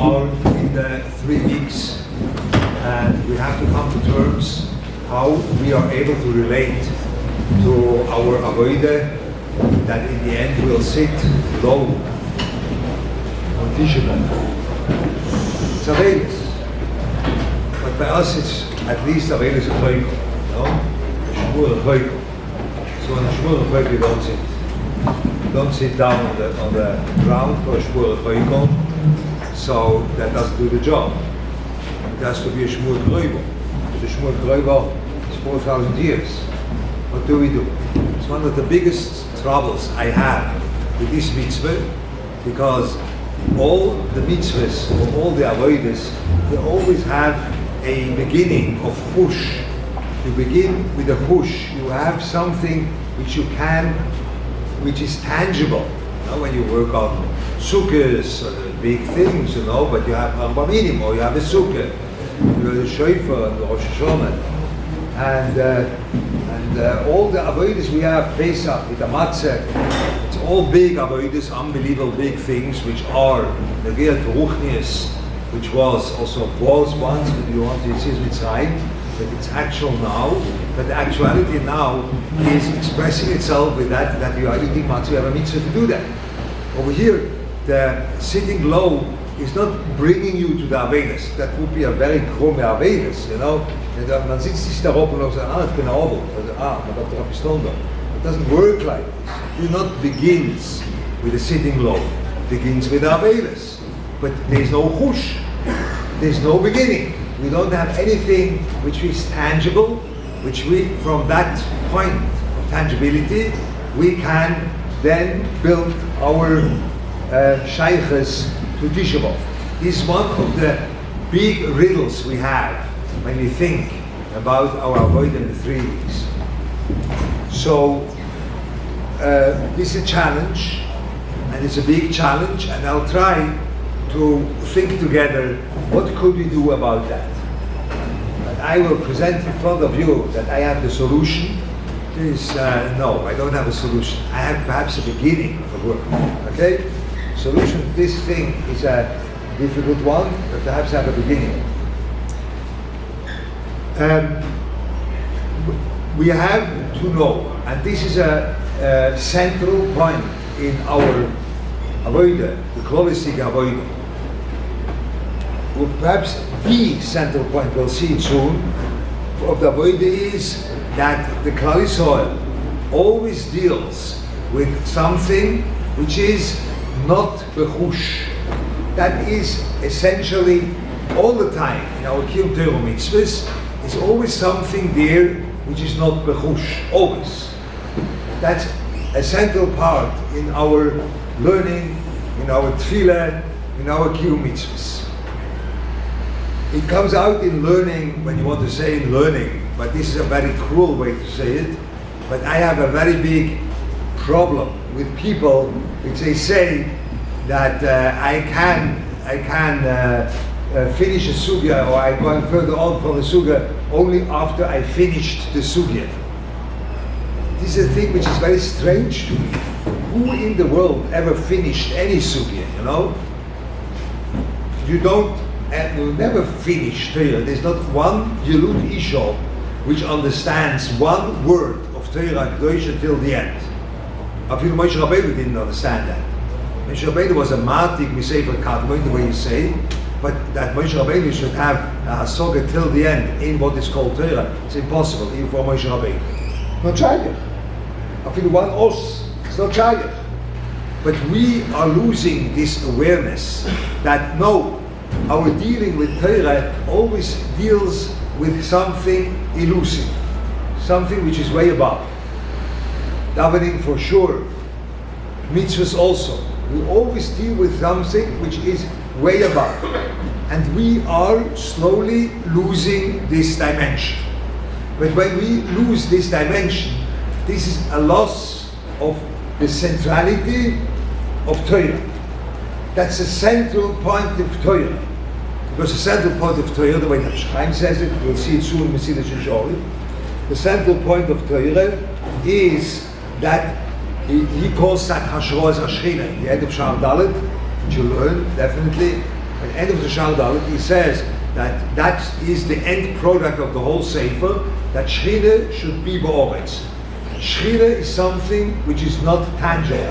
are in the 3 weeks, and we have to come to terms how we are able to relate to our avoide that in the end will sit low on Tishba. It's Avelis. But by us it's at least Avelis of Choiko, no? Shmur of Choiko. So on a Shmur of Choiko you don't sit. You don't sit down on the ground for a Shmur of Choiko, so that doesn't do the job. It has to be a Shmur Kroivo. The Shmur Kroivo is 4,000 years. What do we do? It's one of the biggest troubles I have with this mitzvah, because all the mitzvahs, or all the avodas, they always have a beginning of hush. You begin with a hush. You have something which you can, which is tangible. You know, when you work on sukkahs, big things, you know, but you have Arba Minim, or you have a sukkah, you have a shofar and the Rosh Hashanah, and all the avodas we have, Pesach, with the matzah, it's all big avodas, unbelievable big things, which are the real Ruchnius, which was once, but you want to see it with time, but it's actual now. But the actuality now is expressing itself with that you are eating matzah, you have a mitzvah to do that. Over here, the sitting low is not bringing you to the Avedas. That would be a very krumme Avedas, you know. Man sitzt sich da oben und sagt, ich bin Abel. Man darf doch etwas tun. It doesn't work like this. It not begins with a sitting low. It begins with Avedas. But there's no hush. There's no beginning. We don't have anything which is tangible, which we, from that point of tangibility, we can then build our shaykhs to Tisha B'Av. This is one of the big riddles we have when we think about our avodah in the 3 weeks. So this is a challenge, and it's a big challenge, and I'll try to think together what could we do about that. And I will present in front of you that I have the solution. No, I don't have a solution. I have perhaps a beginning of the work. Okay? Solution to this thing is a difficult one, but perhaps I have a beginning. We have to know, and this is a central point in our avodah, the Klovistic avodah. Well, perhaps the central point, we'll see it soon, of the avodah is that the Klal Yisrael always deals with something which is not bechush. That is essentially all the time in our Kiyum Torah mitzvahs. There's always something there which is not bechush. Always. That's a central part in our learning, in our tefillah, in our Kiyum mitzvahs. It comes out in learning, when you want to say in learning, but this is a very cruel way to say it. But I have a very big problem with people which they say that I can finish a sugya, or I'm going further on from the sugya only after I finished the sugya. This is a thing which is very strange to me. Who in the world ever finished any sugya, you know? You don't, and you'll never finish Torah. There's not one Yelud Isha which understands one word of Torah Kedosha till the end. Even Moshe Rabbeinu didn't understand that. Moshe Rabbeinu was a matik misefer kadmon, the way you say, but that Moshe Rabbeinu should have a hasoga till the end in what is called Torah, it's impossible, even for Moshe Rabbeinu. Not shayach. Even one os, it's not shayach. But we are losing this awareness that no, our dealing with Torah always deals with something elusive, something which is way above. Davening for sure, mitzvahs also. We always deal with something which is way above. And we are slowly losing this dimension. But when we lose this dimension, this is a loss of the centrality of Torah. That's the central point of Torah. Because the central point of Torah, the way the Chaim says it, we'll see it soon, we'll see it shortly. The central point of Torah is that he calls that Hashro as Hashchina. In the end of Sha'ar Dalet, which you'll learn definitely, At the end of the Shaldalit, he says that is the end product of the whole Sefer, that Shchina should be Ba'oretz. Shchina is something which is not tangible.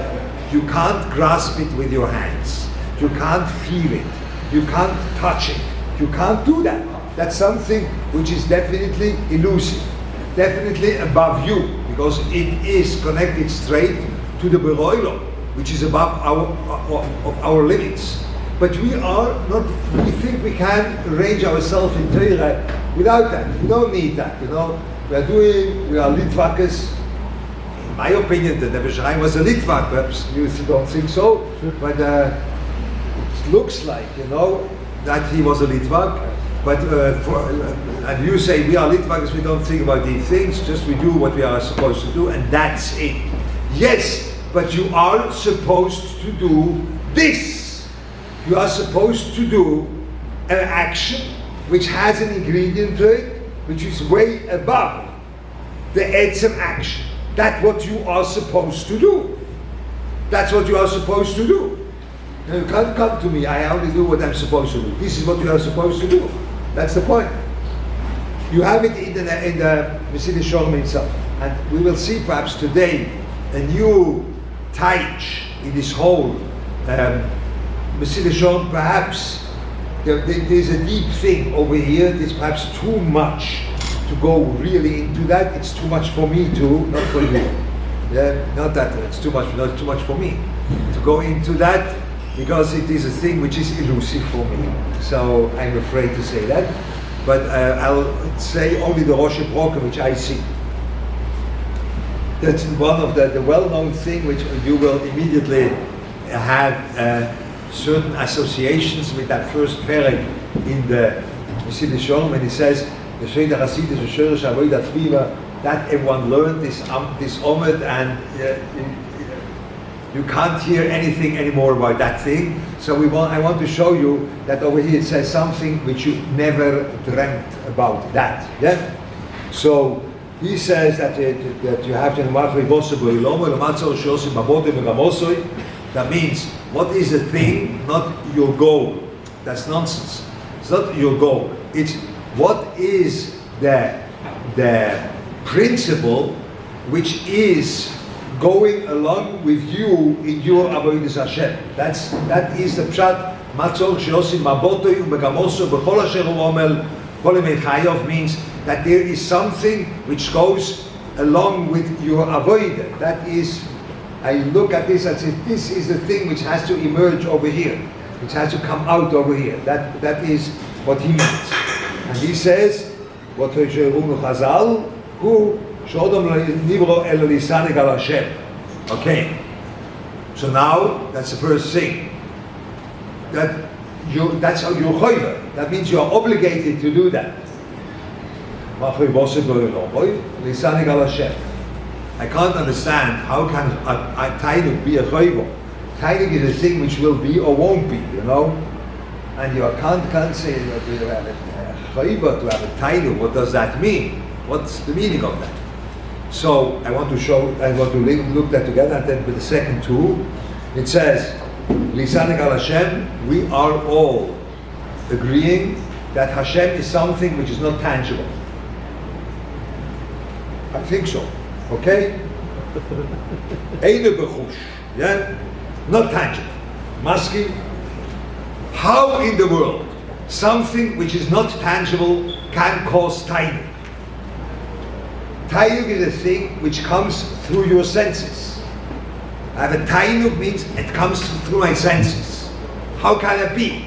You can't grasp it with your hands. You can't feel it. You can't touch it. You can't do that. That's something which is definitely elusive, definitely above you, because it is connected straight to the Beroilo, which is above our limits. But we are not, we think we can arrange ourselves in Torah without that. We don't need that, we are Litvakers. In my opinion, the Rebbe Shrine was a Litvak, perhaps you don't think so, but it looks like, that he was a Litvak. But and you say we are Litvakers, we don't think about these things, just we do what we are supposed to do, and that's it. Yes, but you are supposed to do this. You are supposed to do an action which has an ingredient to it, which is way above the etzem action. That's what you are supposed to do. That's what you are supposed to do. Now you can't come to me, I only do what I'm supposed to do. This is what you are supposed to do. That's the point. You have it in the Mesilas Yesharim itself. And we will see perhaps today a new taich in this whole Mesilas Yesharim. Perhaps there's a deep thing over here. It's perhaps too much to go really into that. It's too much for me too, not for you. Yeah, not that it's too much, not too much for me to go into that, because it is a thing which is elusive for me. So I'm afraid to say that. But I'll say only the Rosh Broker which I see. That's one of the well-known thing which you will immediately have certain associations with that first parak in the Mesilas Yesharim when he says the Shlita Hasidus Shurish Avodah Tviva, that everyone learned this Omed, and you can't hear anything anymore about that thing. So I want to show you that over here it says something which you never dreamt about that. Yeah. So he says that you have to. That means what is the thing, not your goal. That's nonsense. It's not your goal. It's what is the principle which is going along with you in your avodas Hashem. That is the pshat. Matzor sheosim mabotoy u'megamoso b'chol asher hu omel kol yemei chayav, means that there is something which goes along with your avodah. That is, I look at this and say, this is the thing which has to emerge over here, which has to come out over here. That is what he means. And he says, what Chazal, who okay, so now that's the first thing. That's how you're choiver. That means you are obligated to do that. I can't understand how can a tainuk be a choiver. Tainuk is a thing which will be or won't be, and you can't say that you have a choiver to have a tainuk. What does that mean? What's the meaning of that? So I want to look that together, and then with the second two, it says, Lisanik al Hashem, we are all agreeing that Hashem is something which is not tangible. I think so. Okay? Eine bechush, yeah? Not tangible. Maski, how in the world something which is not tangible can cause tainuk? Tainuk is a thing which comes through your senses. I have a tainuk means it comes through my senses. How can it be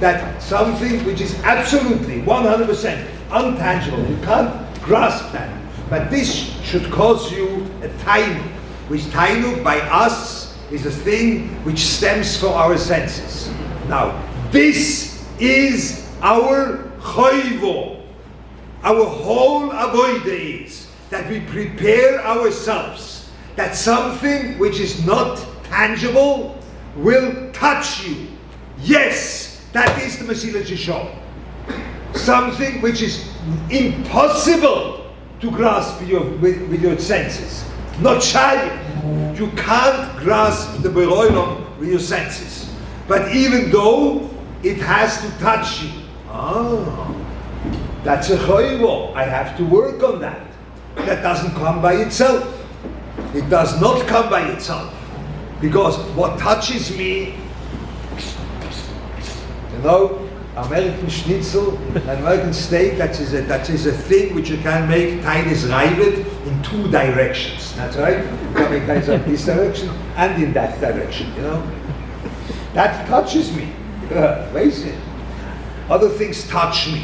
that something which is absolutely 100% untangible, you can't grasp that, but this should cause you a tainuk, which tainuk by us is a thing which stems from our senses. Now, this is our choivo. Our whole avodah is that we prepare ourselves that something which is not tangible will touch you. Yes, that is the Mesilas Yesharim. Something which is impossible to grasp with your senses. Not shy. You can't grasp the Beroilom with your senses. But even though it has to touch you. Ah, that's a choivo. I have to work on that. That doesn't come by itself. It does not come by itself. Because what touches me, you know, American schnitzel and American steak, that is a thing which you can make tinies rivet in two directions. That's right. You can make tinies in this direction and in that direction, you know. That touches me. Amazing. Other things touch me.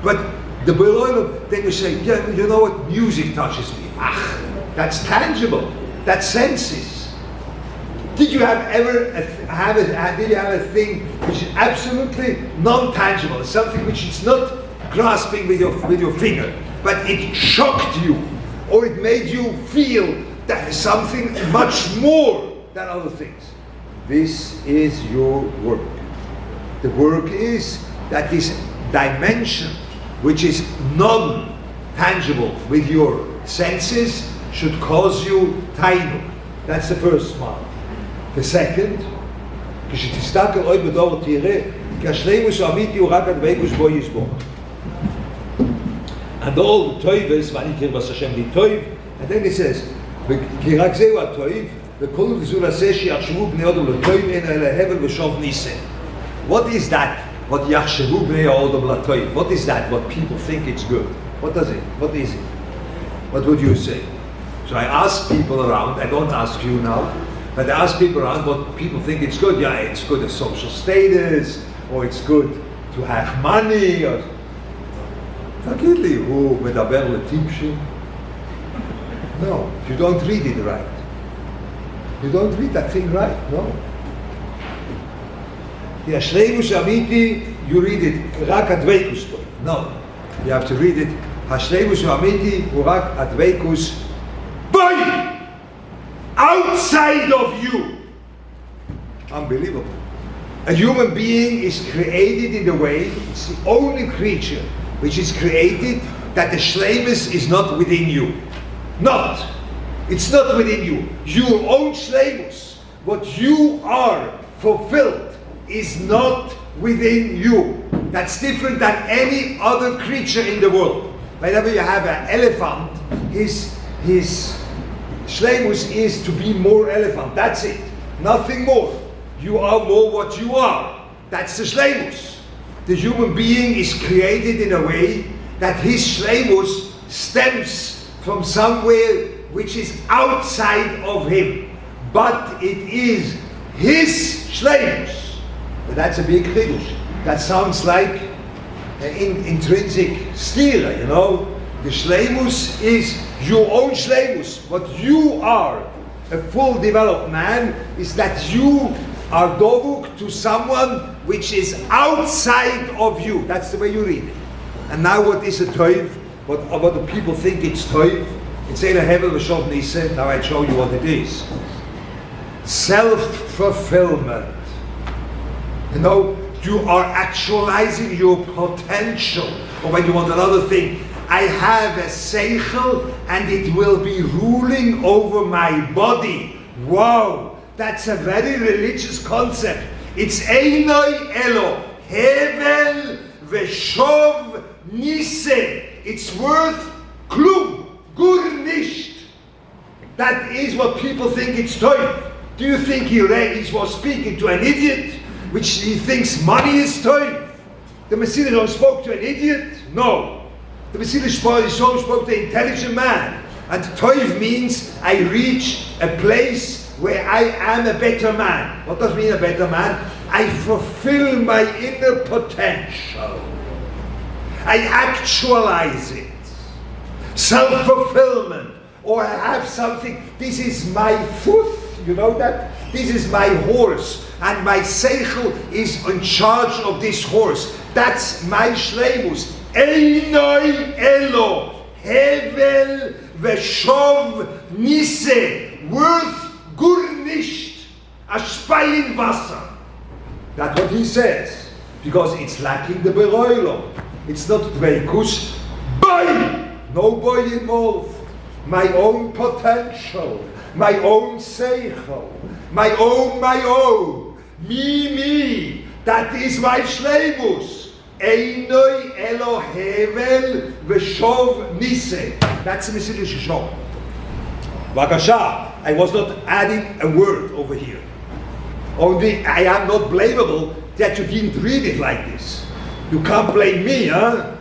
But the below, then you say, yeah, you know what, music touches me. Ah, that's tangible. That's senses. Did you have a thing which is absolutely non-tangible, something which is not grasping with your finger, but it shocked you, or it made you feel that there's something much more than other things? This is your work. The work is that this dimension, which is non-tangible with your senses, should cause you tainuk. That's the first one. The second, כשתסתכל עוד בדור תראה, כי השלימוס האמיתי הוא רק הדבקות בו יסבור. And all the toivs, ואני קרא Hashem לי toiv, and then it says, כי רק זהו הטויב, וכל גזול הזה שיחשבו בני אדם לטויב, אין אלא הבל ושוב ניסה. What is that? What יחשבו בני אדם לטויב? What is that? What people think it's good? What does it? What is it? What would you say? So I ask people around, I don't ask you now, but I ask people around what people think it's good. Yeah, it's good as social status, or it's good to have money, or... תגיד לי, הוא מדבר לטיפשים? No, you don't read it right. You don't read that thing right, no. The השלימוס האמיתי, you read it, רק הדבקות בו. No, you have to read it, השלימוס האמיתי הוא רק הדבקות בו! Outside of you. Unbelievable. A human being is created in the way, it's the only creature which is created that the shleimus is not within you. Not. It's not within you. Your own shleimus, what you are fulfilled, is not within you. That's different than any other creature in the world. Whenever you have an elephant, his shleimus is to be more elephant. That's it. Nothing more. You are more what you are. That's the shleimus. The human being is created in a way that his shleimus stems from somewhere which is outside of him. But it is his shleimus. That's a big chidush. That sounds like an intrinsic stira, you know. The shleimus is your own shleimus. What you are, a full developed man, is that you are dovuk to someone which is outside of you. That's the way you read it. And now what is a toiv? What do people think it's toiv? It's in a hevel v'shov nise. Now I show you what it is. Self-fulfillment. You know, you are actualizing your potential. Or when you want another thing, I have a seichel and it will be ruling over my body. Wow, that's a very religious concept. It's Einoi Elo, Hevel Veshov Nise. It's worth klum, gur nicht. That is what people think it's toiv. Do you think he was speaking to an idiot, which he thinks money is toiv? The Messiah spoke to an idiot? No. The Messiah spoke to an intelligent man. And toiv means I reach a place where I am a better man. What does mean a better man? I fulfill my inner potential. I actualize it. Self-fulfillment. Or I have something, this is my foot, you know that? This is my horse. And my seichel is in charge of this horse. That's my shleimus. Einoi Elo, Hevel Veshov Nise, worth gur nicht, a Speil in Wasser. That's what he says, because it's lacking the beroilo. It's not dveikus, boy, no boy involved. My own potential, my own seichel, my own, me. That is my shleimus. Einoi elo hevel v'shov nise. That's the Mesilas Yesharim. Vakasha, I was not adding a word over here. Only I am not blamable that you didn't read it like this. You can't blame me, huh?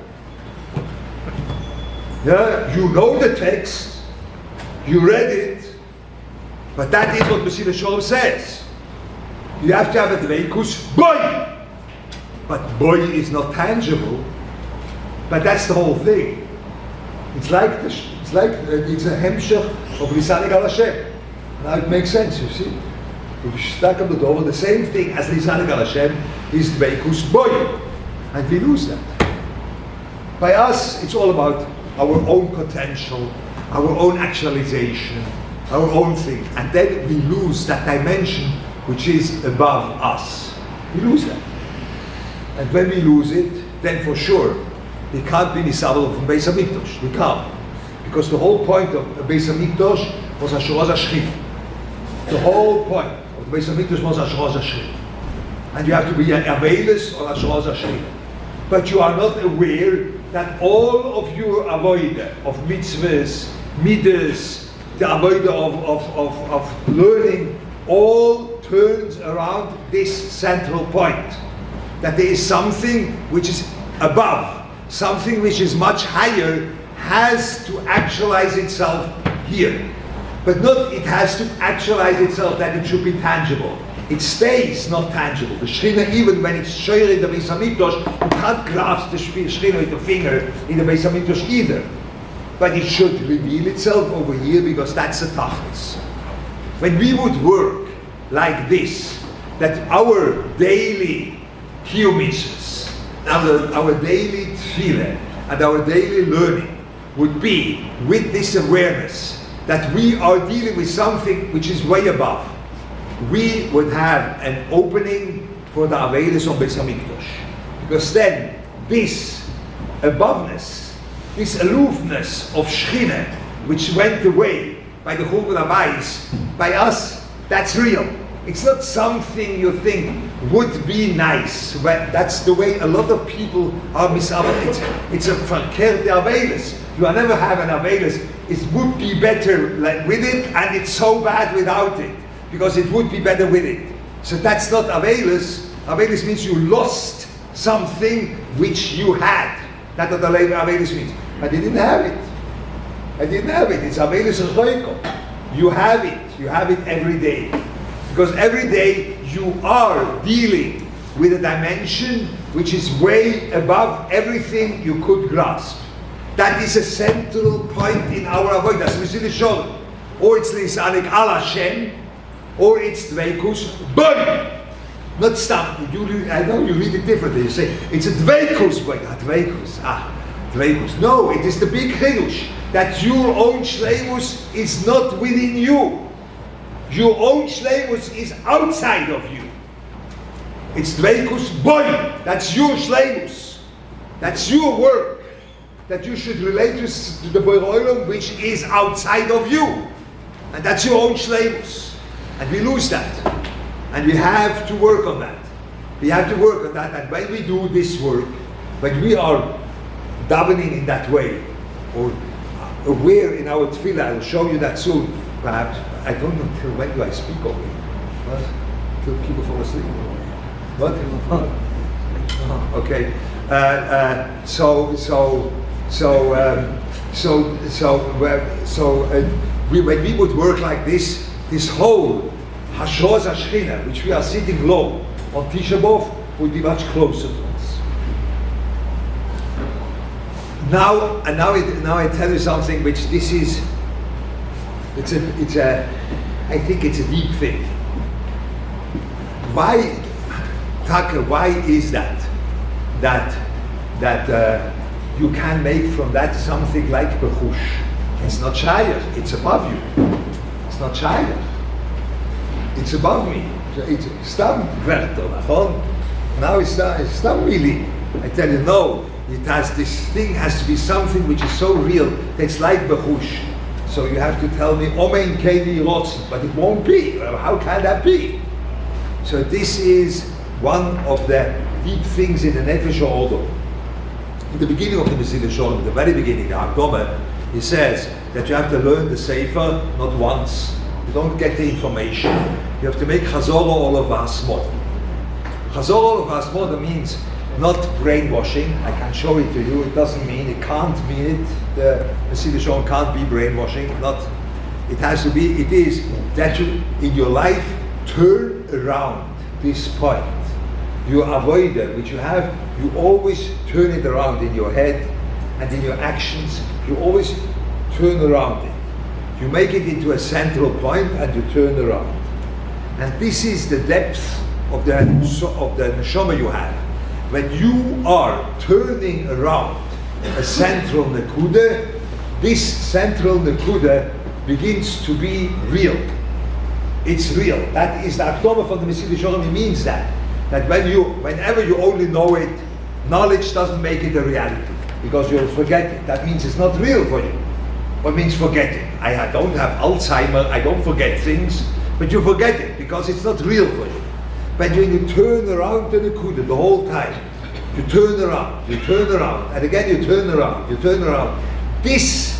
Yeah, you know the text, you read it, but that is what Mesilas Yesharim says. You have to have a dveikus boy, but boy is not tangible. But that's the whole thing. It's like it's a hemshech of lisanik al Hashem. Now it makes sense, you see. If you stuck on the door, the same thing as lisanik al Hashem is dveikus boy, and we lose that. By us, it's all about our own potential, our own actualization, our own thing, and then we lose that dimension which is above us. We lose that. And when we lose it, then for sure, we can't be nisabel from Beis HaMikdash. We can't. Because the whole point of Beis HaMikdash was Asheraz HaShechina. The whole point of Beis HaMikdash was Asheraz HaShechina. And you have to be availous on Asheraz HaShechina. But you are not aware that all of your avodah of mitzvahs, midas, the avodah of learning, all turns around this central point. That there is something which is above, something which is much higher, has to actualize itself here. But not it has to actualize itself that it should be tangible. It stays not tangible. The Shechina, even when it's shoyer in the Beis HaMikdash, you can't grasp the Shechina with the finger in the Beis HaMikdash either. But it should reveal itself over here because that's the tachlis. When we would work like this, that our daily kiyumitzvos, our daily tefillah, and our daily learning would be with this awareness that we are dealing with something which is way above, we would have an opening for the Avelis on Beis HaMikdash. Because then, this aboveness, this aloofness of Shechina, which went away by the Churban HaBayis, by us, that's real. It's not something you think would be nice. But that's the way a lot of people are misabel. It's a verkehrte Avelis. You will never have an Avelis. It would be better like with it, and it's so bad without it. Because it would be better with it. So that's not Avelis. Avelis means you lost something which you had. That's what Avelis means. I didn't have it. It's Avelis Choiko. You have it. You have it every day. Because every day you are dealing with a dimension which is way above everything you could grasp. That is a central point in our avodah. That's Mesilas Yesharim. Or it's Lisanik al Hashem, or it's Dveikus Boy. Not stam. I know you read it differently. You say it's a Dveikus Boy. Dveikus. No, it is the big chidush that your own shleimus is not within you. Your own shleimus is outside of you. It's Dveikus Boy. That's your shleimus. That's your work that you should relate to the Borei Olam, which is outside of you, and that's your own shleimus. And we lose that, and we have to work on that. And when we do this work, when we are davening in that way, or aware in our tefillah, I will show you that soon. Perhaps I don't know till when do I speak over it. What? Till people fall asleep. What? Okay. When we would work like this, this whole Hashoz HaShechina, which we are sitting low on Tisha B'Av, would be much closer to us. Now I tell you something which this is. I think it's a deep thing. Why, Taka? Why is that you can make from that something like Bechush? It's not Shayach, it's above you. It's not Shayach. It's above me. It's Stam Verto. Now it's Stam really. I tell you, no. This thing has to be something which is so real that it's like Bechush. So you have to tell me, Omein Keli Rotz, but it won't be. How can that be? So this is one of the deep things in the Nefesh order. In the beginning of the Mesilas Yesharim, the very beginning, the Hakdama, he says that you have to learn the Sefer not once. You don't get the information. You have to make Chazorah Olav V'Asmod. Chazorah Olav V'Asmod means not brainwashing. I can show it to you. It doesn't mean, it can't mean it. The Mesilas Yesharim can't be brainwashing. It has to be, it is that you, in your life, turn around this point. You avoid it, which you have, you always turn it around in your head and in your actions. You always turn around it. You make it into a central point and you turn around. And this is the depth of the neshama you have. When you are turning around a central nekuda, this central nekuda begins to be real. It's real. That is the Hakdama from the Mesilas Yesharim. It means that whenever you only know it, knowledge doesn't make it a reality because you'll forget it. That means it's not real for you. What means forgetting? I don't have Alzheimer. I don't forget things, but you forget it because it's not real for you. But when you turn around to the Nekuda the whole time, you turn around, and again you turn around, This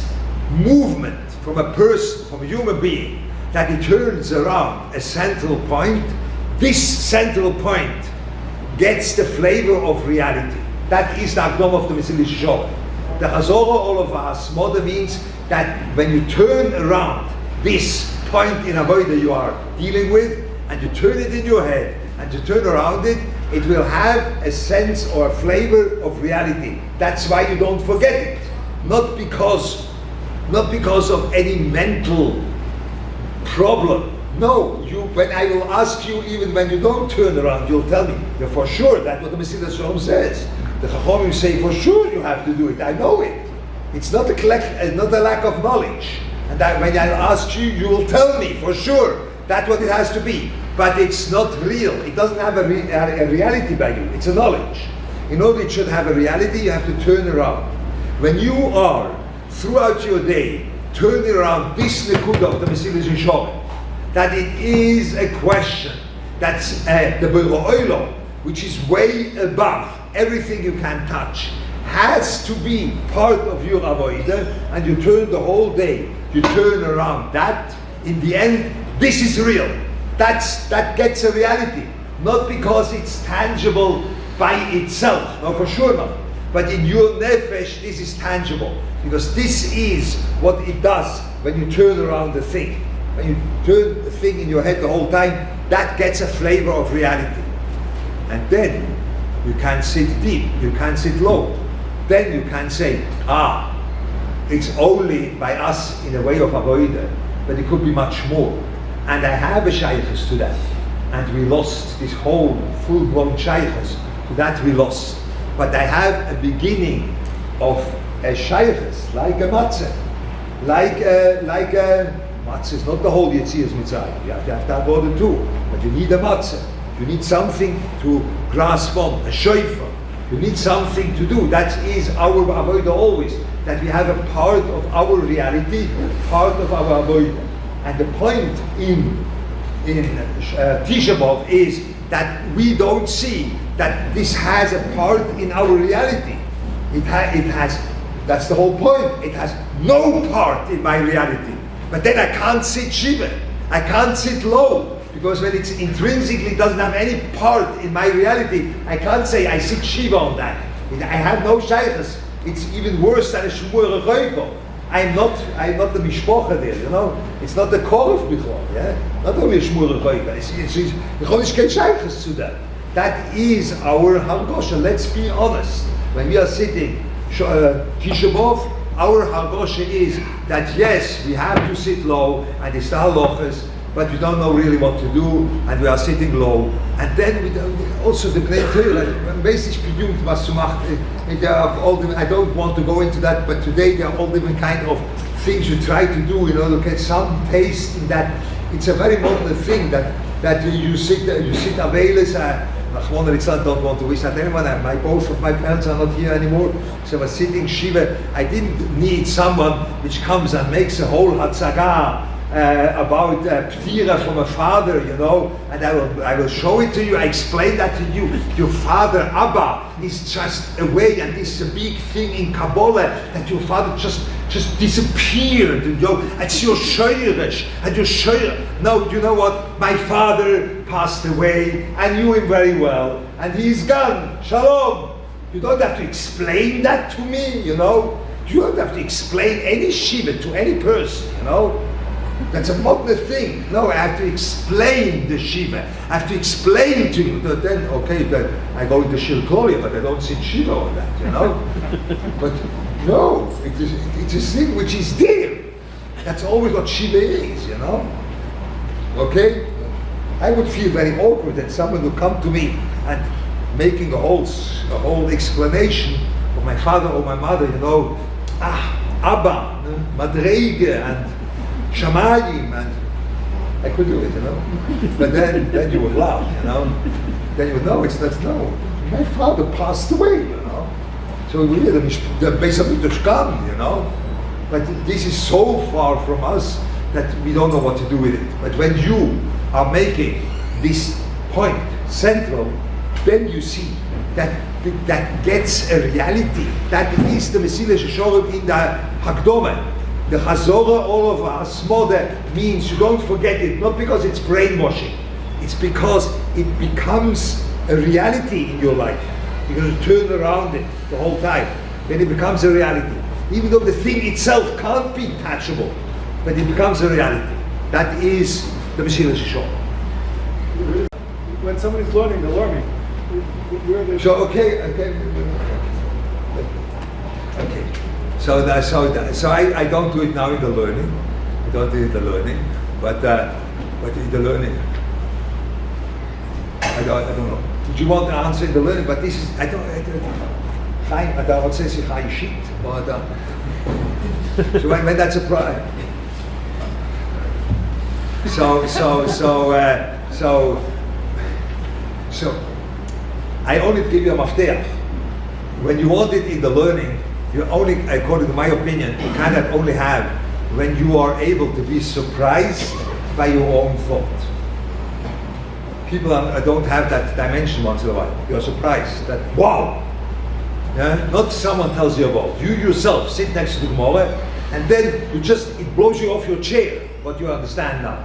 movement from a person, from a human being, that it turns around a central point, this central point gets the flavor of reality. That is the Hakdama of the Mesilas Yesharim. The Chazorah Olav V'Asmod means that when you turn around this point in Avodah you are dealing with, and you turn it in your head, and you turn around it, it will have a sense or a flavor of reality. That's why you don't forget it. Not because of any mental problem. No, when I will ask you, even when you don't turn around, you'll tell me. You're for sure, that's what the Mesilas Yesharim says. The Chachamim say, for sure you have to do it. I know it. It's not a lack of knowledge. And that when I ask you, you will tell me for sure. That's what it has to be. But it's not real. It doesn't have a reality by you. It's a knowledge. In order it should have a reality, you have to turn around. When you are, throughout your day, turning around this nekuda of the Mesilas Yesharim, that it is a question, that's the Borei Olam, which is way above everything you can touch, has to be part of your avodah, and you turn the whole day, you turn around that. In the end, this is real. That gets a reality, not because it's tangible by itself, no, for sure not. But in your nefesh, this is tangible, because this is what it does when you turn around the thing. When you turn the thing in your head the whole time, that gets a flavor of reality. And then you can sit deep, you can sit low. Then you can say, it's only by us in a way of avodah, but it could be much more. And I have a shaykhus to that. And we lost this whole full-blown shaykhus. To that we lost. But I have a beginning of a shaykhus, like a matzah. Like a matzah is not the whole Yetzias Mitzrayim. You have to have that order too. But you need a matzah. You need something to grasp on, a shofar. You need something to do. That is our avodah always. That we have a part of our reality, part of our avodah. And the point in Tisha B'Av is that we don't see that this has a part in our reality. It has, that's the whole point. It has no part in my reality. But then I can't sit shiva. I can't sit low. Because when it's intrinsically doesn't have any part in my reality, I can't say I sit shiva on that. I have no shaykhus. It's even worse than a shmur rechoiko. I'm not the mishpocha there, you know. It's not the korov b'chol, yeah. Not only a shmur rechoiko. It's get shaykhus to that. That is our hargosha. Let's be honest. When we are sitting Tisha B'Av, our hargosha is that yes, we have to sit low, and it's the halachas, but we don't know really what to do, and we are sitting low. And then we also the Bnei Torah, basic piyut was to machen. I don't want to go into that, but today there are all different kind of things you try to do in order to get some taste in that. It's a very modern thing that you sit avelis. I don't want to wish that anyone. Both of my parents are not here anymore, so I was sitting shiva. I didn't need someone which comes and makes a whole hatzaga about Ptira from a father, you know, and I will show it to you. I explain that to you. Your father, Abba, is just away, and this is a big thing in Kabbalah, that your father just disappeared, you know. It's your Sheirish, and your Sheirish. No, you know what? My father passed away. I knew him very well, and he's gone. Shalom. You don't have to explain that to me, you know. You don't have to explain any Shiva to any person, you know. That's a modern thing. No, I have to explain the Shiva. I have to explain to you that then, okay, then I go into Shilkolia, but I don't see Shiva on that, you know. But no, it's a thing which is there. That's always what Shiva is, you know. Okay? I would feel very awkward that someone would come to me and making a whole explanation of my father or my mother, you know. Abba, Madrege, and Shamayim, and I could do it, you know. But then you would laugh, you know. Then you would know no. My father passed away, you know. So we the base of it come, you know. But this is so far from us that we don't know what to do with it. But when you are making this point central, then you see that gets a reality. That is the Mesilas Yesharim in the Hakdoma. The Chazorah, all of us, Mother, means you don't forget it, not because it's brainwashing. It's because it becomes a reality in your life. You're going to turn around it the whole time. Then it becomes a reality. Even though the thing itself can't be touchable, but it becomes a reality. That is the Mesilas Yesharim. When somebody's learning, they're learning. So okay. So I don't do it now in the learning. I don't do it in the learning, but in the learning, I don't know. Did you want to answer in the learning? But this is I don't want to say high shit, but so when that's a problem. So I only give you a mafteach. When you want it in the learning, you only, according to my opinion, you cannot only have when you are able to be surprised by your own thought. People don't have that dimension once in a while. You're surprised that, wow! Yeah? Not someone tells you about. You yourself sit next to the Gemara, and then it blows you off your chair, what you understand now.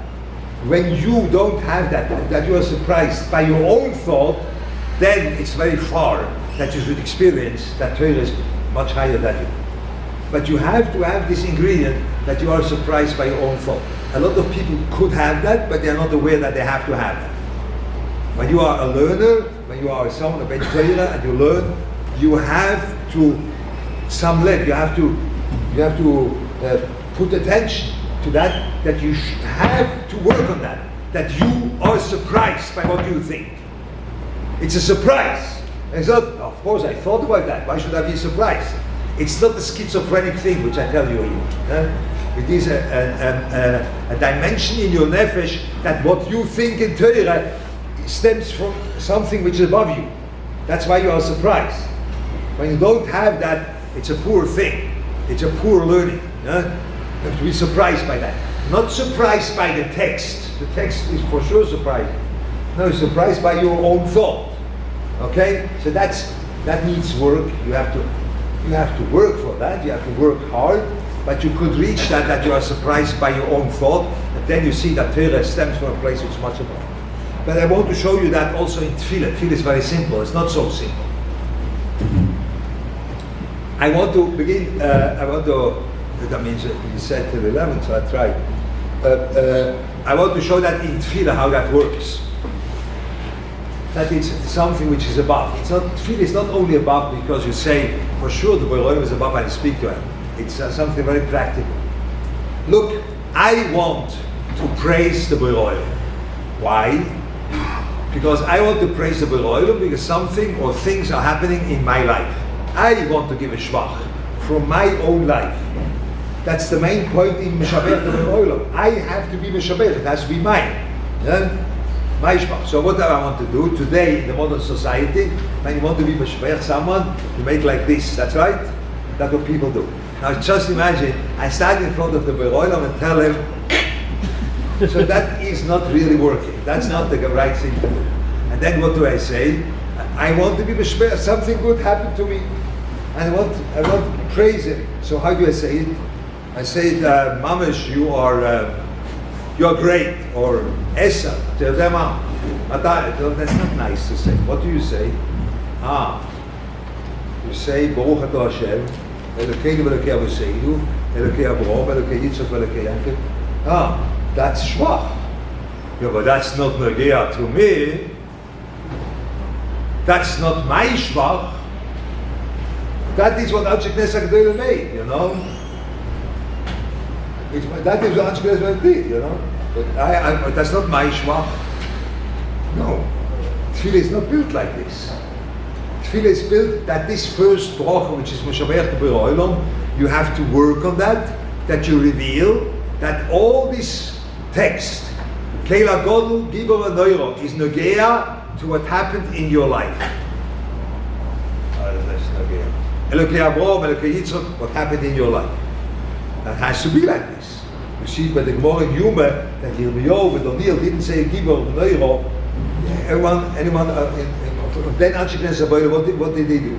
When you don't have that you are surprised by your own thought, then it's very far that you should experience that Torah is much higher than you. But you have to have this ingredient that you are surprised by your own thought. A lot of people could have that, but they are not aware that they have to have that. When you are a learner, when you are someone, a Ben Torah, and you learn, you have to some level. You have to put attention to that you have to work on that you are surprised by what you think. It's a surprise. It's not, of course I thought about that, why should I be surprised? It's not a schizophrenic thing which I tell you here. It is a dimension in your nefesh that what you think in Torah stems from something which is above you. That's why you are surprised. When you don't have that, it's a poor thing. It's a poor learning. You have to be surprised by that. Not surprised by the text. The text is for sure surprising. No, surprised by your own thought. Okay? So that needs work. You have to work for that. You have to work hard. But you could reach that you are surprised by your own thought, and then you see that Torah stems from a place which is much above. But I want to show you that also in Tefillah. Tefillah is very simple. It's not so simple. I want to begin. That means you said till 11, so I tried. I want to show that in Tefillah how that works. That it's something which is above. Tefillah is not only above because you say, for sure the Borei is above and you speak to him. It's something very practical. Look, I want to praise the Borei. Why? Because I want to praise the Borei because something or things are happening in my life. I want to give a shvach from my own life. That's the main point in Meshabech the Borei. I have to be Meshabech. It has to be mine. Yeah? My shvach. So what do I want to do today in the modern society? When you want to be Meshabech someone, you make like this. That's right? That's what people do. Now just imagine, I stand in front of the Borei and tell him, So that is not really working. That's not the right thing to do. And then what do I say? I want to be beshmer, something good happened to me. And I want to praise him. So how do I say it? I say, Mamish, you are great, or Esa, tell them out. That's not nice to say. What do you say? You say, Baruch Atah Hashem, Elokeinu v'Elokei Avoseinu, Elokei Avraham, Elokei Yitzchak v'Elokei Yaakov. That's schwach. Yeah, but that's not Nogea to me. That's not my schwach. That is what Anshe Knesset Gedolah made, you know. That is what Anshe Knesset did, you know. But that's not my schwach. No. Tefillah is not built like this. Tefillah is built that this first bracha, which is Moshabeach B'Orei Olam, you have to work on that you reveal that all this text, Keila Godel, Gibor V'Noiro, is Nogea to what happened in your life. That's Nogea. Elokei Avraham, Elokei Yitzchak, what happened in your life. That has to be like this. You see by the Gemara in Yuma that Yirmiyahu and Daniel didn't say Gibor V'Noiro. Anyone then Anshe Knesset what did they do?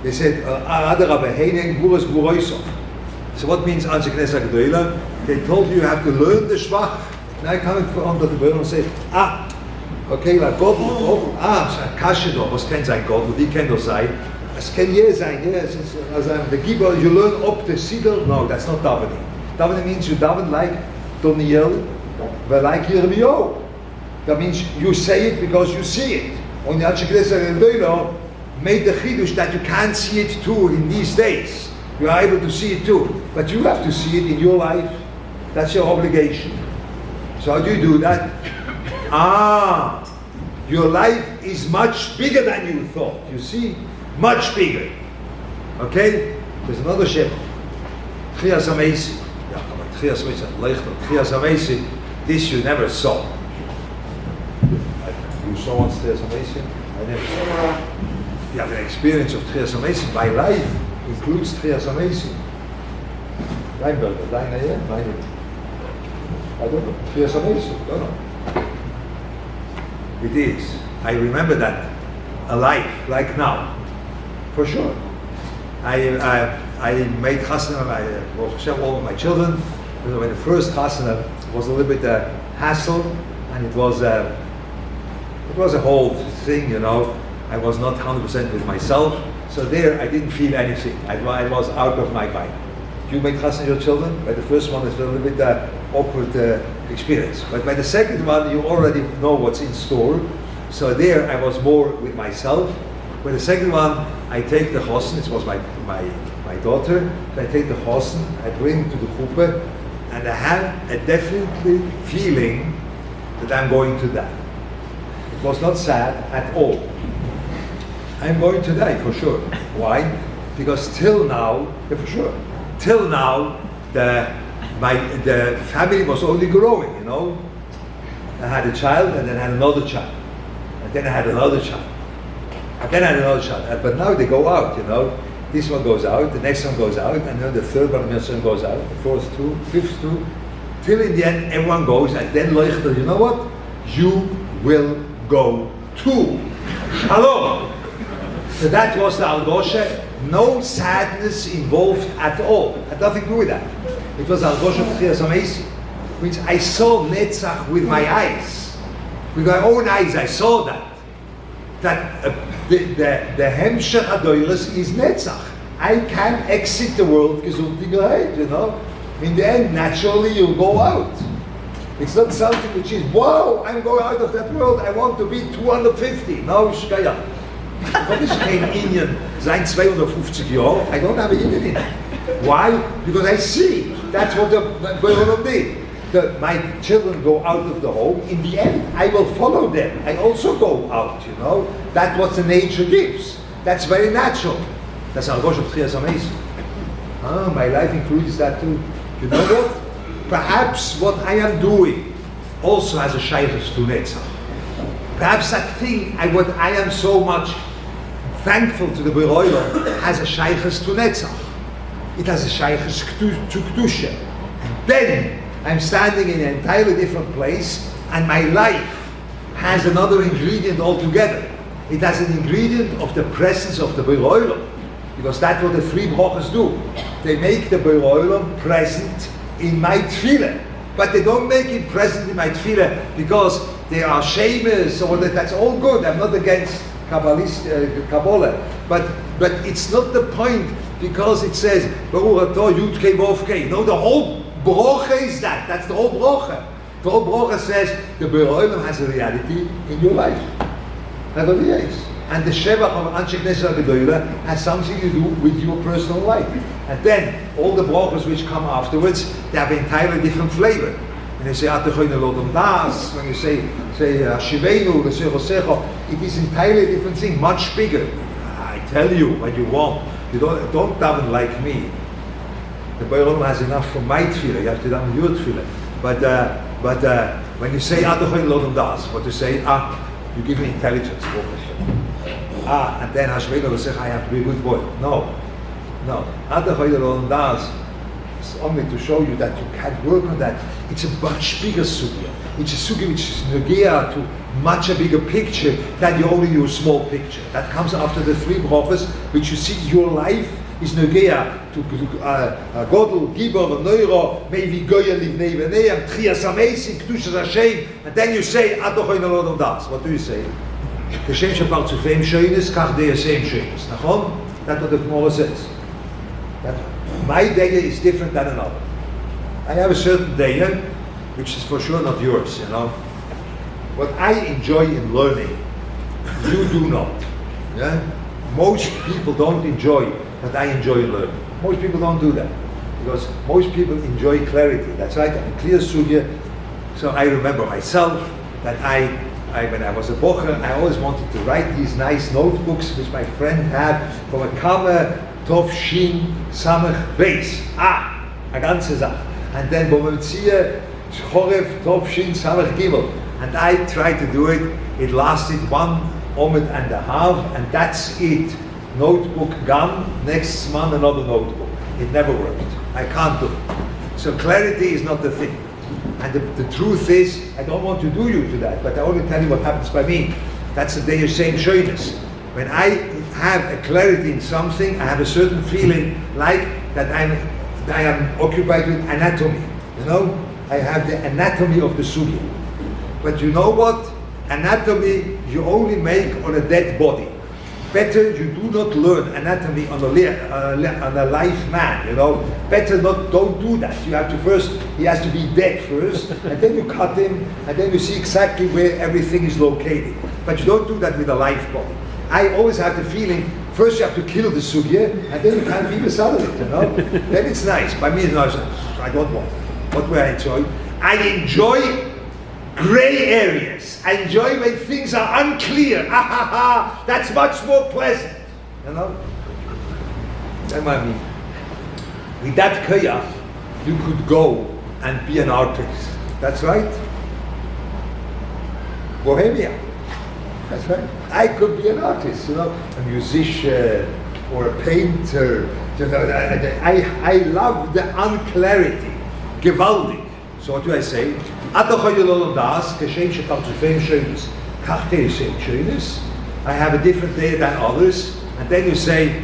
They said, Adarabah, Heinen Guras Guroisov. So what means Anshe Knesset Gedolah? They told you have to learn the Schwach. Now coming under the burden and say, okay, like God, Kashido, was kann sein Gott, wie kann das sein? Es kann je sein, the Gibor, you learn up the Siddur. No, that's not davening. Davening means you daven like Daniel, but like Yirmiyahu. That means you say it because you see it. And Anshe Knesset Gedolah made the chidush that you can't see it too in these days. You are able to see it too, but you have to see it in your life. That's your obligation. So how do you do that? Your life is much bigger than you thought. You see, much bigger. Okay? There's another Shem. Tchias HaMeisi. Tchias HaMeisi, Leuchter. Tchias HaMeisi. This you never saw. You saw once Tchias HaMeisi? I never saw. You have an experience of Tchias HaMeisi. My life includes Tchias HaMeisi. Weinberger, deine hier? Meine. I don't know. Tchias HaMeisi. Don't know. It is. I remember that alive, like now, for sure. I made chasana. I was all of my children. When the first chasana was a little bit hassle, and it was a whole thing, you know. I was not 100% with myself, so there I didn't feel anything. I was out of my mind. You make chasana your children. By the first one, it's a little bit awkward experience. But by the second one, you already know what's in store. So there, I was more with myself. By the second one, I take the chosen. It was my daughter. So I take the chosen. I bring it to the chuppah, and I have a definitely feeling that I'm going to die. It was not sad at all. I'm going to die for sure. Why? Because till now, for sure. Till now, the family was only growing, you know. I had a child, and then I had another child, and then I had another child, and then I had another child. But now they go out, you know. This one goes out, the next one goes out, and then the third one goes out, the fourth two, fifth two, till in the end everyone goes, and then Leuchter, you know what? You will go too. Shalom. So that was the Algosha. No sadness involved at all. Had nothing to do with that. It was Algosha Tchias HaMeisi, which I saw Netzach with my eyes. With my own eyes, I saw that. That the Hemshech Adoilis is Netzach. I can exit the world gesund, you know. In the end, naturally, you'll go out. It's not something which is, wow, I'm going out of that world, I want to be 250. No, Shkaya. What is geen Indian? Zijn 250 Jahre. I don't have an Indian in it. Why? Because I see. That's what the Goyim did. My children go out of the home. In the end, I will follow them. I also go out, you know. That's what the nature gives. That's very natural. That's how Rosh Tchias HaMeisi. My life includes that too. You know what? Perhaps what I am doing also has a shaykhus to Netzach. Perhaps that thing, what I am so much thankful to the Borei Olam has a shaykhus to Netzach. It has a shaykhus to Kedusha. And then I'm standing in an entirely different place, and my life has another ingredient altogether. It has an ingredient of the presence of the Borei Olam, because that's what the three brachas do. They make the Borei Olam present in my tefillah, but they don't make it present in my tefillah because they are shameless or that's all good. I'm not against Kabbalah, but it's not the point because it says Baruch Atah Yud Kei Vav Kei. No, the whole bracha is that. That's the whole bracha. The whole bracha says the Borei Olam has a reality in your life. That's what it is. And the Shevach of Anshe Knesset HaGedolah has something to do with your personal life. And then all the brachas which come afterwards, they have an entirely different flavor. When you say Atachoyne Lodom Das, when you say Shivenu, it is entirely different thing, much bigger. I tell you what you want. You don't daven like me. The Borei Olam has enough for my tefillah. You have to daven your tefillah. But when you say Atachoyne Lodom Das, what you say? You give me intelligence. And then Hasheminu will say, I have to be a good boy. No. Atachoyne Lodom Das is only to show you that you can work on that. It's a much bigger sugya. It's a sugya which is negea to much a bigger picture than only your small picture. That comes after the three brachas, which you see your life is negea to Godel, Gibor, Neuro, maybe Goya Livnei V'neim, Tchias Amesim, Kedushas Hashem, and then you say, Atachoyne Lodom Das. What do you say? Kashem Shapar Tzufeim Shoynes, Kach De'asem Shoynes. Nachon? That's what the Gemara says. My day is different than another. I have a certain day, which is for sure not yours, you know. What I enjoy in learning, you do not. Yeah? Most people don't enjoy what I enjoy in learning. Most people don't do that. Because most people enjoy clarity. That's right, I'm a clear sugya. So I remember myself that when I was a bocher, I always wanted to write these nice notebooks which my friend had from a Kammer, Tov Shin Samach Beis. A ganze Sache. And then Bometzia, Choref, Tov Shin Samach Gimel. And I tried to do it. It lasted 1 omet and a half, and that's it. Notebook gone, next month another notebook. It never worked. I can't do it. So clarity is not the thing. And the truth is, I don't want to do you to that, but I only tell you what happens by me. That's the day you're saying shoyness. When I have a clarity in something, I have a certain feeling like that I am occupied with anatomy. You know, I have the anatomy of the sugya. But you know what? Anatomy you only make on a dead body. Better you do not learn anatomy on a live man. You know, better don't do that. You have to first. He has to be dead first, and then you cut him, and then you see exactly where everything is located. But you don't do that with a live body. I always have the feeling, first you have to kill the sugya, and then you can't be beside it, you know? Then it's nice. By me, it's nice. I don't want it. What do I enjoy? I enjoy gray areas. I enjoy when things are unclear. That's much more pleasant, you know? That's what I mean. With that koyach, you could go and be an artist. That's right. Bohemia. That's right. I could be an artist, you know, a musician or a painter. You know, I love the unclarity. Gewaldig. So what do I say? I have a different day than others. And then you say,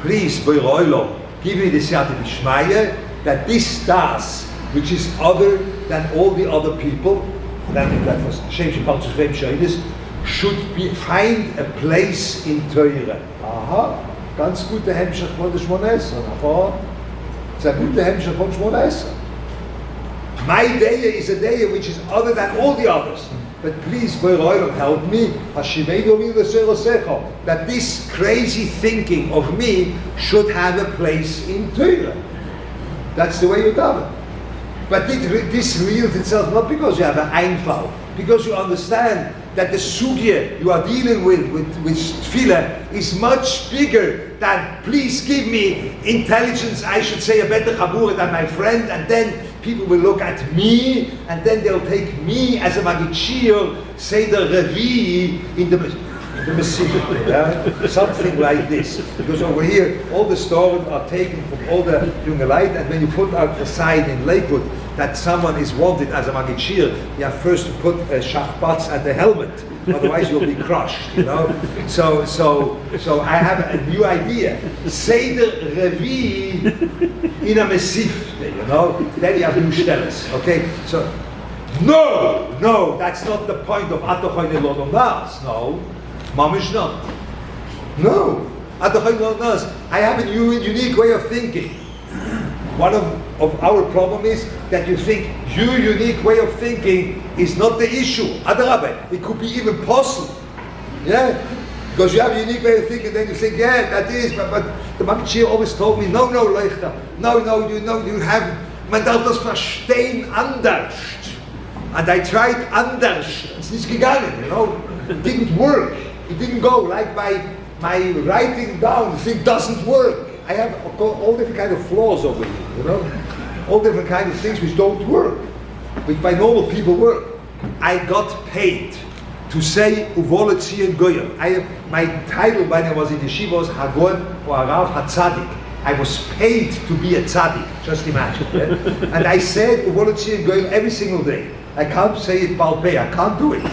please, Borei Olam, give me the siyata d'shmaya that this das, which is other than all the other people, that was Hashem Shepal Tzufeim Shoynes, should find a place in Torah. Ganz gute Hemmschach von der Shmona Esrei. It's a gute Hemmschach von Shmona Esrei. My day is a day which is other than all the others. But please, Borei Olam, help me. That this crazy thinking of me should have a place in Torah. That's the way you daven. But this reveals itself not because you have an Einfall, because you understand that the sugya you are dealing with tefillah is much bigger than, please give me intelligence, I should say a better chabura than my friend, and then people will look at me, and then they'll take me as a magid shiur, say the revi in the... the Mesivta, something like this. Because over here, all the stories are taken from all the Junge Light, and when you put out a sign in Lakewood that someone is wanted as a Magid, you have first to put a shachbats at the helmet, otherwise you'll be crushed, you know. So I have a new idea. Seder Revi in a Mesivta, you know. Then you have new stellas, okay? So. No, that's not the point of Atochoyne Lodom Nas. No, Mamish not. No, Atochoyne Lodom Nas. I have a unique way of thinking. One of our problem is that you think your unique way of thinking is not the issue. Adrabe, it could be even possible. Yeah, because you have a unique way of thinking, then you think, yeah, that is. But the Magid always told me, no, Leuchter. No, you have. Man darf das verstehen anders. And I tried anders. It's nicht gegangen, you know. It didn't work. It didn't go. Like my writing down, the thing doesn't work. I have all different kind of flaws over here, you know. All different kind of things which don't work, which by normal people work. I got paid to say Uvolet Zion Goyim. My title when I was in yeshiva was Hagon or Harav HaTzadik. I was paid to be a tzaddik. Just imagine. Yeah? And I said Uvolet Zion Goyim every single day. I can't say it Balpeh, I can't do it.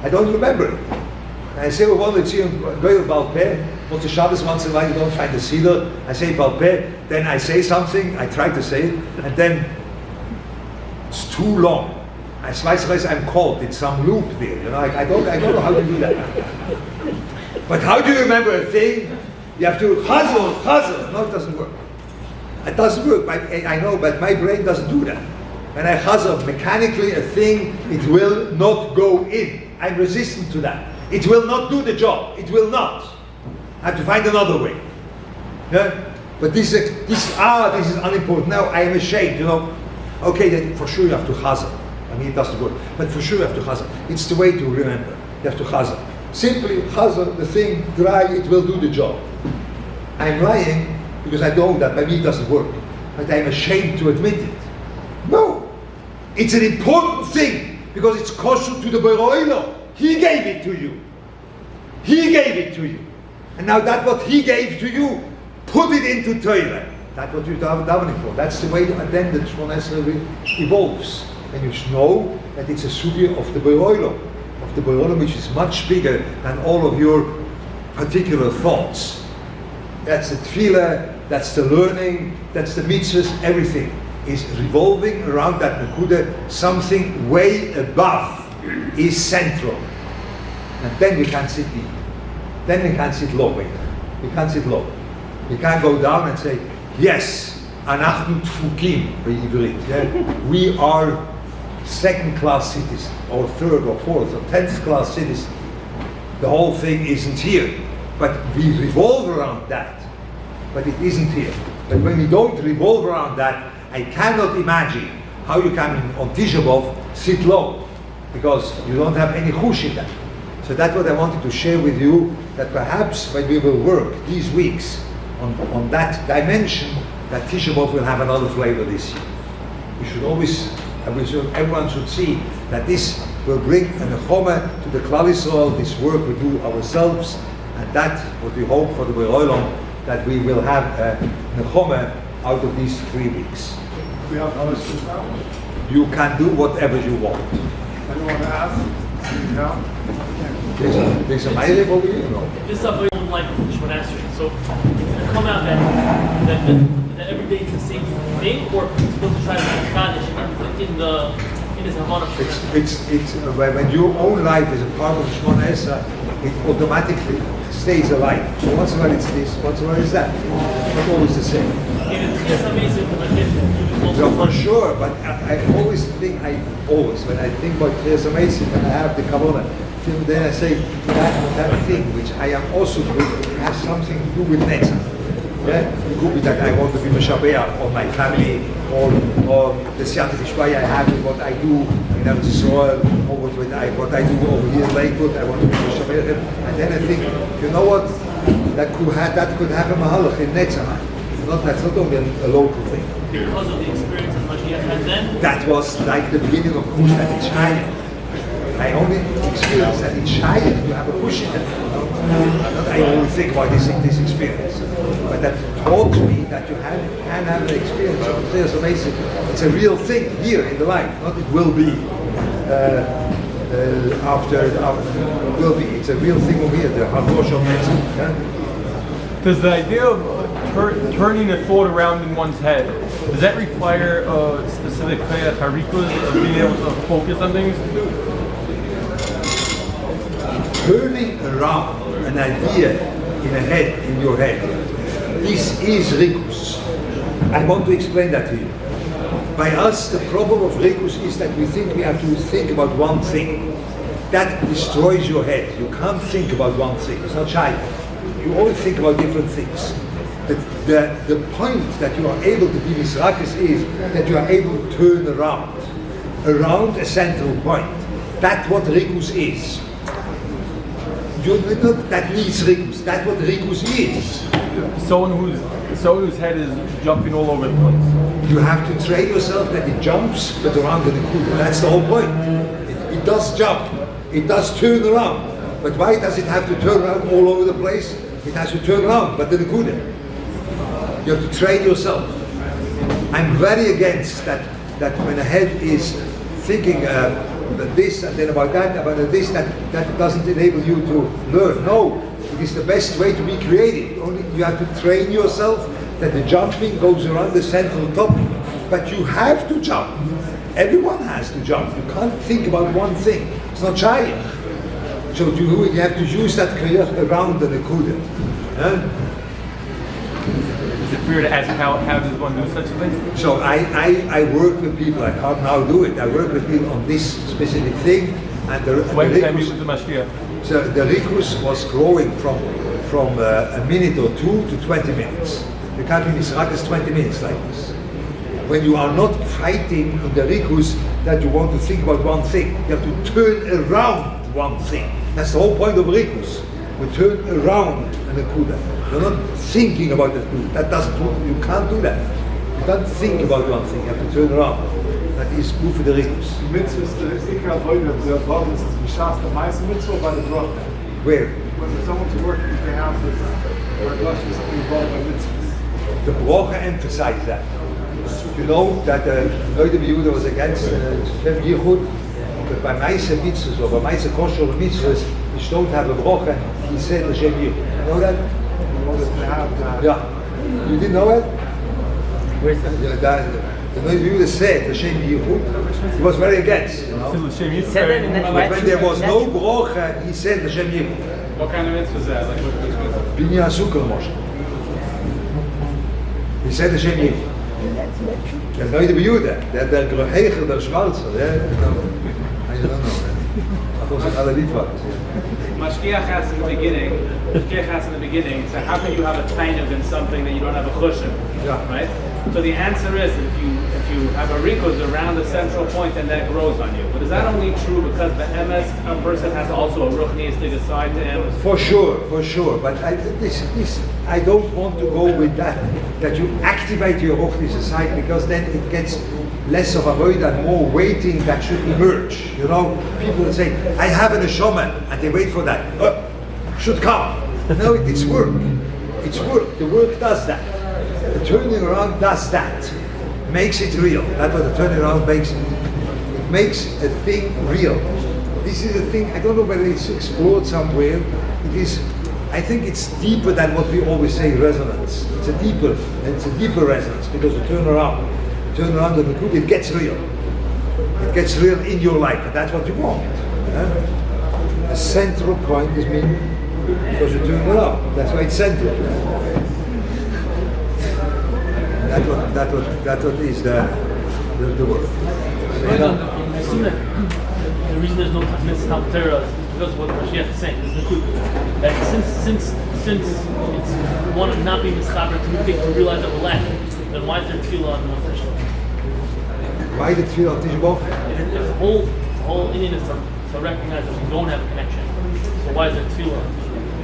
I don't remember it. And I say, well, let's see, go to Balpeh. Once a Shabbos, once in a while, you don't find the Seder. I say Balpeh, then I say something, I try to say it, and then it's too long. I'm caught in some loop there. You know, I don't know how to do that. But how do you remember a thing? You have to chazal. No, it doesn't work. It doesn't work. I know, but my brain doesn't do that. When I chazal mechanically a thing, it will not go in. I'm resistant to that. It will not do the job. It will not. I have to find another way. Yeah? But this is unimportant. Now I am ashamed, you know. Okay, then for sure you have to chazal. I mean, it doesn't work. But for sure you have to chazal. It's the way to remember. You have to chazal. Simply chazal the thing, dry, it will do the job. I'm lying because I know that by me it doesn't work. But I'm ashamed to admit it. No, it's an important thing because it's kosher to the Beroilo. He gave it to you. He gave it to you. And now that what he gave to you, put it into Torah. That's what you're davening for. That's the way then the Shmona Esrei evolves. And you know that it's a sugya of the Beroilo. Of the Beroilo, which is much bigger than all of your particular thoughts. That's the tefillah, that's the learning, that's the mitzvahs, everything is revolving around that nekuda. Something way above is central, and then we can't sit deep. Then we can't sit low. We can't sit low. We can't go down and say, yes, anachnu tfukim b'ivrit. We are second-class citizens, or third, or fourth, or 10th-class citizens. The whole thing isn't here, but we revolve around that. But it isn't here. But when we don't revolve around that, I cannot imagine how you can, on Tisha B'Av, sit low, because you don't have any chush in that. So that's what I wanted to share with you, that perhaps when we will work these weeks on that dimension, that Tisha B'Av will have another flavor this year. We should always, everyone should see that this will bring a nechoma to the Klal Yisrael, this work we do ourselves, and that what we hope for the Beroilom, that we will have a nechoma out of these 3 weeks. We have questions now. You can do whatever you want. Anyone to ask? No? There's a Ma'ariv over here, no? This stuff I don't like Shmona Esrei. So it's come out that every day it's the same thing, or it's supposed to try to be Kaddish in his Havana. It's when your own life is a part of the Shmona Esrei, it automatically stays alive. So once in a while it's this, once in a while it's that. It's not always the same. It's amazing So for sure, but I always think, when I think about Kriyas Amazing, when I have the Kabbalah, then I say, that thing which I am also with has something to do with Netzach. Yeah? It could be that I want to be Meshabeach on my family, or the Siyata Dishmaya I have with what I do in Eretz Yisrael, or what I do over here in Lakewood. I want to be Meshabeach. And then I think, you know what, that could have a Mahalach in Netzach. That's not only a local thing. Because of the experience of Mashiach, and then? That was like the beginning of Kushta in China. I only experience that in Shayach you have a push in it. I only think about this experience. But that taught me that you can have an experience of this amazing. It's a real thing here in the life, not it will be. After it will be. It's a real thing over here. The Hadosh of Metzim. Does the idea of turning a thought around in one's head, does that require a specific harikus of being able to focus on things? Turning around an idea in your head, this is rikus. I want to explain that to you. By us, the problem of rikus is that we think we have to think about one thing. That destroys your head. You can't think about one thing. It's not shy. You always think about different things. The point that you are able to be misrakas is that you are able to turn around a central point. That's what rikus is. That needs rikus. That's what rikus is. Someone whose head is jumping all over the place. You have to train yourself that it jumps, but around the nekuda. That's the whole point. It does jump. It does turn around. But why does it have to turn around all over the place? It has to turn around, but the nekuda. You have to train yourself. I'm very against that when a head is thinking this and then about this, that doesn't enable you to learn. No, it is the best way to be creative. Only you have to train yourself that the jumping goes around the central topic. But you have to jump. Everyone has to jump. You can't think about one thing. It's not shy. So you have to use that kriyach around the nekuda. Is it fair to ask how does one do such a thing? So I work with people. I can't now do it. I work with people on this specific thing, and when can I meet with the mashgiach? So the rikus was growing from a minute or two to 20 minutes. You can't be misrakas 20 minutes like this. When you are not fighting in the rikus that you want to think about one thing, you have to turn around one thing. That's the whole point of rikus. We turn around an akuda. You're not thinking about the akuda. That doesn't work. You can't do that. You can't think about one thing. You have to turn around. That is good for the rikus. The mitzvah is the ikar hoyna, the bottom is the mishas, the ma'aseh mitzvah by the bracha. Where? When someone's working, they have this regulations involved by mitzvahs. The bracha emphasized that. You know that Leuchter was against Shem Yichud, but by Maisa mitzvahs or by Maisa kosher mitzvahs, which don't have a bracha, he said the Shem Yichud. You know that? Yeah. You didn't know that? Where's that? The Leuchter said the Shem Yichud. He was very against. You know? But when there was no bracha, he said the Shem Yichud. What kind of mitzvah is that? Like what Binyan Sukkah Moshe. He said the Shem Yichud. Der Leuchter der Hegel, der Schwarze, I don't know. I alle Lied war. Mashgiach has in the beginning, so how can you have a tainug in something that you don't have a chushin? Yeah. Right? So the answer is if you have a rikus around the central point and that grows on you. But is that only true because the MS person has also a ruchnistic side to him? For sure. But I don't want to go with that you activate your ruchnistic side, because then it gets less of a void and more waiting that should emerge. You know, people will say, I have an neshama, and they wait for that. Should come. No, it's work. It's work. The work does that. The turning around does that. Makes it real. That's what the turning around makes. It makes a thing real. This is a thing, I don't know whether it's explored somewhere. It is, I think it's deeper than what we always say, resonance. It's a deeper resonance, because you turn around the nekuda, it gets real. It gets real in your life, and that's what you want. A central point is mean because you turn around. That's why it's central. That's what is the word. I assume that the reason there's no Talmud Torah is because of what Mashiach is saying. Is the nekuda. That since it's one of not being mischaber to think to realize that we're lacking, then why is there tefillah on the one Tisha? Why the tefillah on Tisha B'Av? The whole Indian is to recognize that we don't have a connection. So why is there tefillah?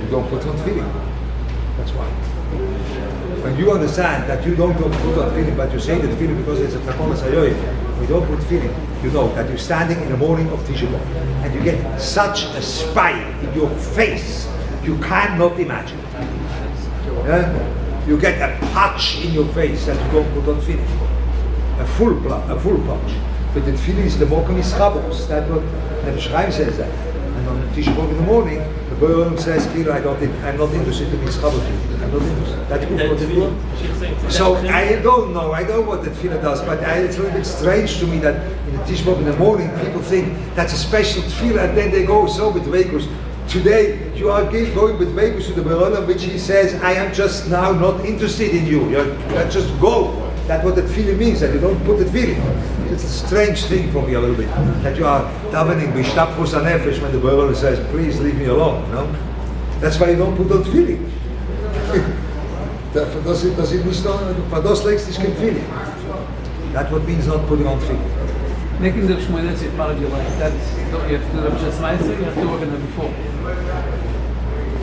You don't put on tefillah. That's why. When you understand that you don't put on tefillah, but you say the tefillah because it's a takonas hayoyim, we don't put feeling, you know that you're standing in the morning of Tisha B'Av and you get such a spite in your face, you cannot imagine. Yeah? You get a punch in your face that you don't put on feeling. A full punch. But the feeling is the mokum is chabos. That's what the Shrine says that. And on Tisha B'Av in the morning, the Borom says, clearly, I'm not interested in this chabos. I'm not interested. That's good for the feeling. So I don't know what the tefillah does, but it's a little bit strange to me that in the Tisha B'Av in the morning people think that's a special tefillah and then they go so with Vekus. Today you are going with Vekus to the Berolam, which he says, I am just now not interested in you. You just go. That's what the tefillah means, that you don't put the tefillah. It's a strange thing for me a little bit, that you are davening b'shtapchus hanefesh when the Berolam says, please leave me alone. No? That's why you don't put on tefillah. Does it nicht for those legs is feeling. That's what means not putting on feeling. Making the Shmoynes is part of your life. That's you have to do just nicely, you have to work on it before.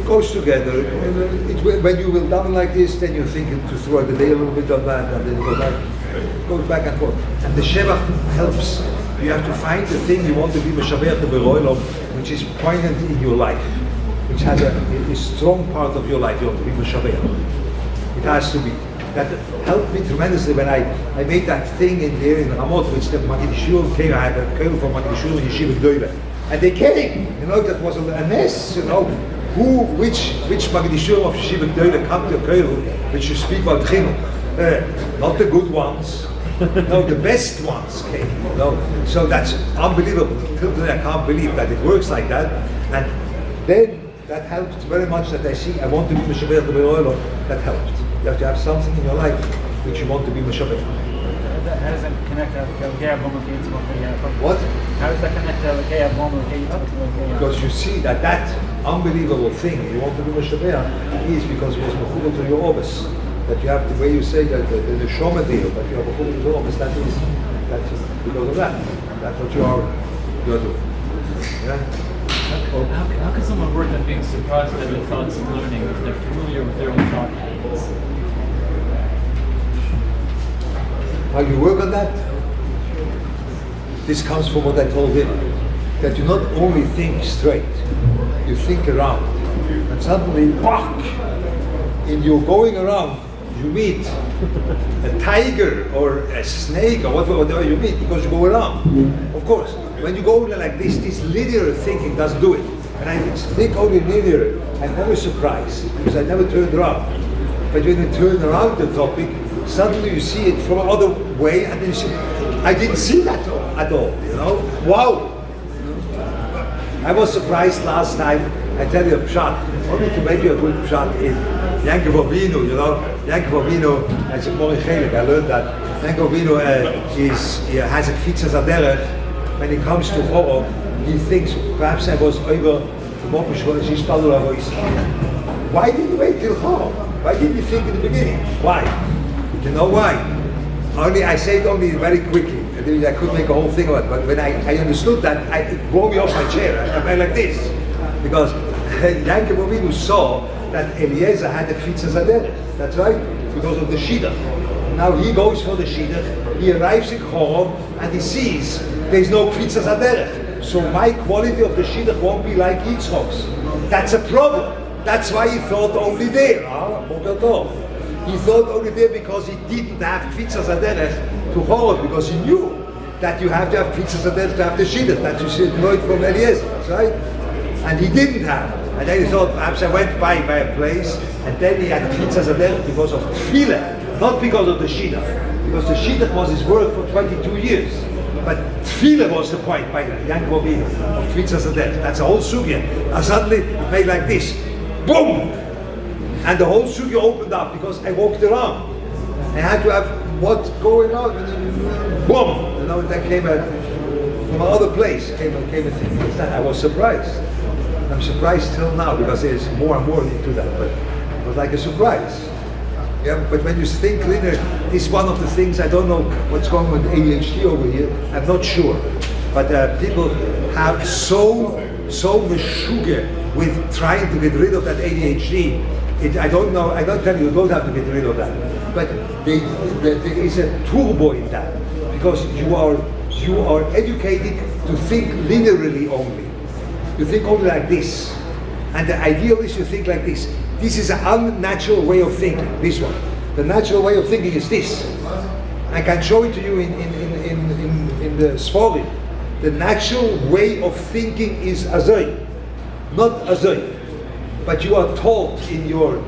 Goes together. When you will daven like this, then you're thinking to throw the day a little bit on that, and then go back. It goes back and forth. And the Shevach helps. You have to find the thing you want to be Meshabeach the Beroilom, which is poignant in your life, which has a strong part of your life. You want to be Meshabeach. It has to be. That helped me tremendously when I made that thing in there in Ramot, which the Magidishur came. I had a kernel from Magidishur and Yeshiva Gdoile. And they came, that was a mess, which Magidishur of Yeshiva Gdoile come to a kernel, which you speak about Chino. Not the good ones. No, the best ones came. So that's unbelievable. Till today I can't believe that it works like that. And then that helped very much that I see I want to be Meshabeach the Beroilom. That helped. You have to have something in your life which you want to be Meshabeach. How does that connect to What? How does that connect to Because you see that unbelievable thing you want to be Meshabeach is because it was mechubel to your obis. That you have the way you say that the shoma deal, but you have mechubel to your obis. That's because of that. That's what you are doing. Yeah? How can someone work on being surprised at their thoughts and learning if they're familiar with their own thought patterns? How you work on that? This comes from what I told him, that you not only think straight, you think around. And suddenly, in your going around, you meet a tiger or a snake or whatever you meet because you go around. Of course, when you go like this linear thinking doesn't do it. And I think only linear, I'm never surprised because I never turned around. But when you turn around the topic, suddenly you see it from another way and then you see, I didn't see that at all, Wow! I was surprised last time, I tell you a pshat, only to make you a good pshat in Yankov Avinu, Yankov Avinu, I said, Mori Chelik, I learned that. Yankov Avinu has a kfitzas aderech. When it comes to horror, he thinks, perhaps I was over the Mokish Why did you wait till horror? Why didn't you think in the beginning? Why? You know why? I say it only very quickly. I couldn't make a whole thing about it, but when I understood that, it blew me off my chair. I went like this. Because Yankov Avinu saw that Eliezer had a kfitzas aderech. That's right, because of the shidduch. Now he goes for the shidduch, he arrives in Chorom, and he sees there's no kfitzas aderech. So my quality of the shidduch won't be like Yitzchok's. That's a problem. That's why he thought only there. He thought only there because he didn't have kfitzas aderech to Chorom, because he knew that you have to have kfitzas aderech to have the shidduch. That you should know it from Eliezer, right? And he didn't have it. And then he thought, perhaps I went by a place, and then he had kfitzas aderech because of tefillah, not because of the shidduch. Because the shidduch was his work for 22 years. But tefillah was the point by Yankov Avinu of kfitzas aderech. That's a whole sugya. And suddenly it made like this, boom! And the whole sugya opened up because I walked around. I had to have what's going on, and then boom! And then came from another place, came a thing. I was surprised. I'm surprised till now because there's more and more into that, but it was like a surprise. Yeah, but when you think linear, it's one of the things, I don't know what's going on with ADHD over here, I'm not sure. But people have so meshuggah with trying to get rid of that ADHD. I don't know, I don't tell you don't have to get rid of that. But there is a turbo in that. because you are educated to think linearly only. You think only like this. And the ideal is you think like this. This is an unnatural way of thinking, this one. The natural way of thinking is this. I can show it to you in the Sforim. The natural way of thinking is azay, not azay. But you are taught in your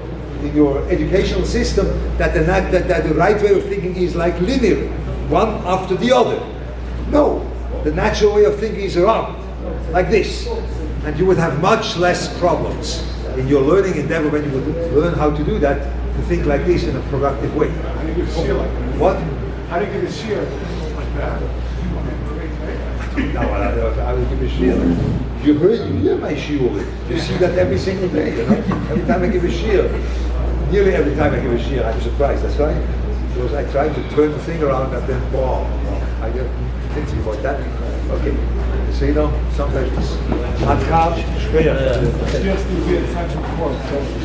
educational system that the right way of thinking is like linear, one after the other. No, the natural way of thinking is around, like this. And you would have much less problems in your learning endeavor when you would learn how to do that, to think like this in a productive way. How do you give a shear like that? What? How do you give a shear like that? No, I will give a shiur. You hear my shiur. You see that every single day, you know? Every time I give a shiur, nearly every time I give a shiur, I'm surprised, that's right. Because I try to turn the thing around and then, wow, I get thinking about that. Okay. So, you know, sometimes it's hard, schwer. Shears do the essential core.